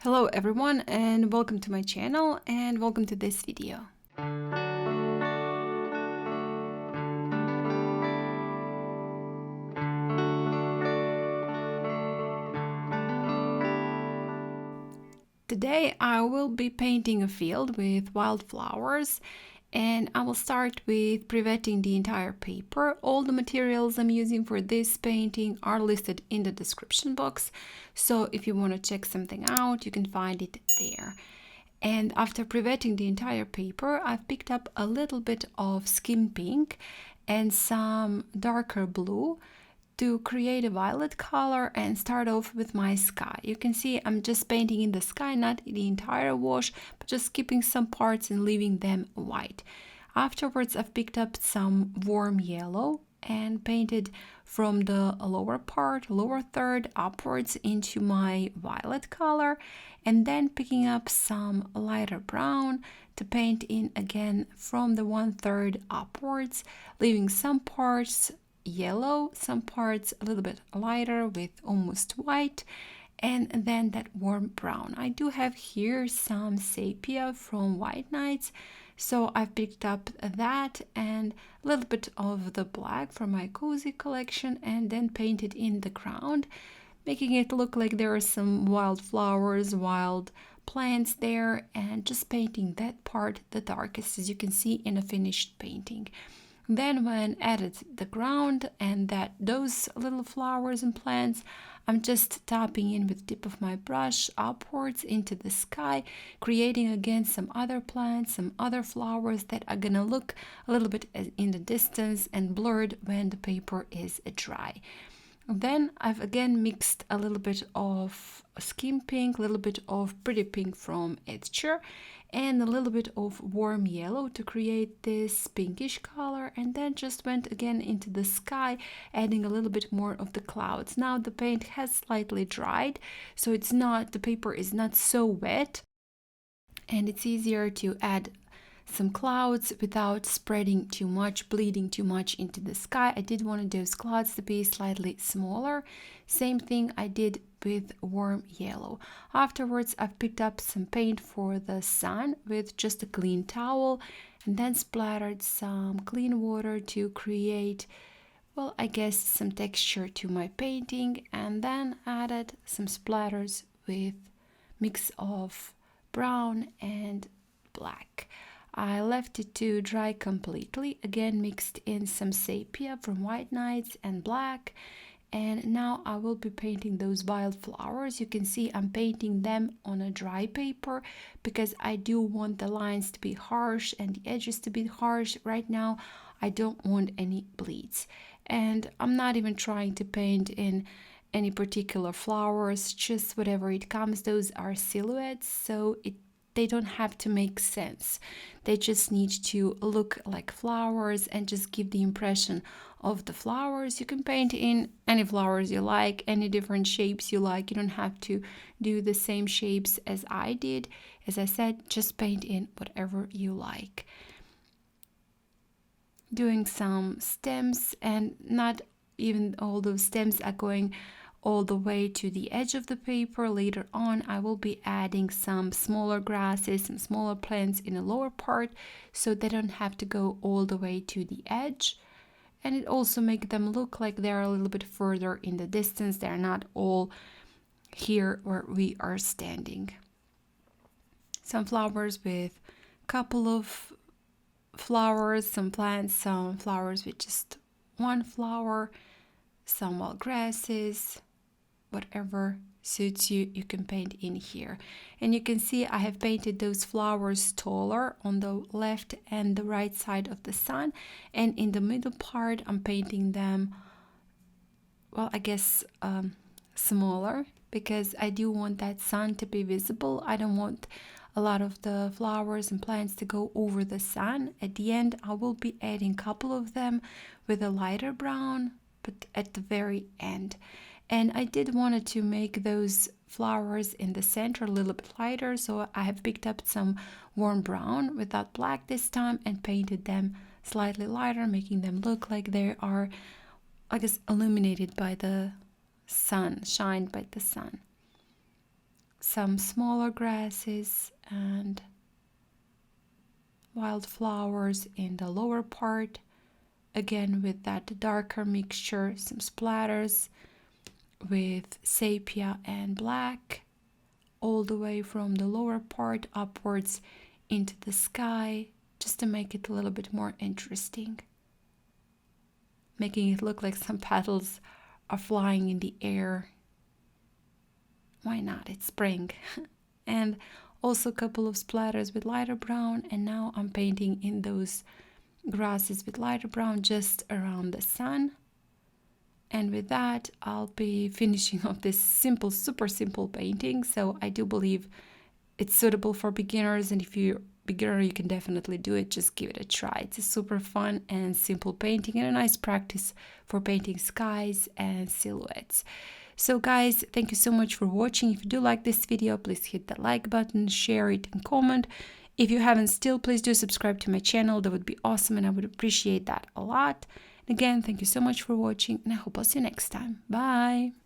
Hello everyone and welcome to my channel and welcome to this video. Today I will be painting a field with wildflowers, and I will start with pre-wetting the entire paper. All the materials I'm using for this painting are listed in the description box, so if you want to check something out you can find it there. And after pre-wetting the entire paper, I've picked up a little bit of skin pink and some darker blue to create a violet color and start off with my sky. You can see I'm just painting in the sky, not the entire wash, but just skipping some parts and leaving them white. Afterwards, I've picked up some warm yellow and painted from the lower part, lower third upwards into my violet color, and then picking up some lighter brown to paint in again from the 1/3 upwards, leaving some parts yellow, some parts a little bit lighter with almost white, and then that warm brown. I do have here some sepia from White Nights, so I've picked up that and a little bit of the black from my Cozy collection and then painted in the ground, making it look like there are some wildflowers, wild plants there, and just painting that part the darkest, as you can see in a finished painting. Then when added the ground and those little flowers and plants, I'm just tapping in with the tip of my brush upwards into the sky, creating again some other plants, some other flowers that are gonna look a little bit in the distance and blurred when the paper is dry. Then I've again mixed a little bit of skin pink, a little bit of pretty pink from Etchr, and a little bit of warm yellow to create this pinkish color, and then just went again into the sky, adding a little bit more of the clouds. Now the paint has slightly dried, so the paper is not so wet, and it's easier to add some clouds without spreading too much, bleeding too much into the sky. I did want those clouds to be slightly smaller. Same thing I did with warm yellow. Afterwards, I've picked up some paint for the sun with just a clean towel and then splattered some clean water to create, well, I guess some texture to my painting, and then added some splatters with mix of brown and black. I left it to dry completely, again mixed in some sepia from White Nights and black, and now I will be painting those wildflowers. You can see I'm painting them on a dry paper because I do want the lines to be harsh and the edges to be harsh. Right now I don't want any bleeds, and I'm not even trying to paint in any particular flowers, just whatever it comes. Those are silhouettes, so they don't have to make sense. They just need to look like flowers and just give the impression of the flowers. You can paint in any flowers you like, any different shapes you like. You don't have to do the same shapes as I did. As I said, just paint in whatever you like. Doing some stems, and not even all those stems are going all the way to the edge of the paper. Later on I will be adding some smaller grasses, some smaller plants in the lower part, so they don't have to go all the way to the edge, and it also makes them look like they're a little bit further in the distance. They're not all here where we are standing. Some flowers with a couple of flowers, some plants, some flowers with just one flower, some wild grasses. Whatever suits you, you can paint in here. And you can see I have painted those flowers taller on the left and the right side of the sun, and in the middle part I'm painting them, well, I guess smaller, because I do want that sun to be visible. I don't want a lot of the flowers and plants to go over the sun. At the end I will be adding a couple of them with a lighter brown, but at the very end. And I did wanted to make those flowers in the center a little bit lighter, so I have picked up some warm brown without black this time and painted them slightly lighter, making them look like they are, I guess, illuminated by the sun, shined by the sun. some smaller grasses and wildflowers in the lower part, again with that darker mixture, some splatters with sepia and black, all the way from the lower part upwards into the sky, just to make it a little bit more interesting, making it look like some petals are flying in the air. Why not? It's spring. And also a couple of splatters with lighter brown, and now I'm painting in those grasses with lighter brown just around the sun. And with that, I'll be finishing off this simple, super simple painting. So I do believe it's suitable for beginners, and if you're a beginner, you can definitely do it. Just give it a try. It's a super fun and simple painting and a nice practice for painting skies and silhouettes. So guys, thank you so much for watching. If you do like this video, please hit the like button, share it, and comment. If you haven't still, please do subscribe to my channel. That would be awesome, and I would appreciate that a lot. Again, thank you so much for watching, and I hope I'll see you next time. Bye!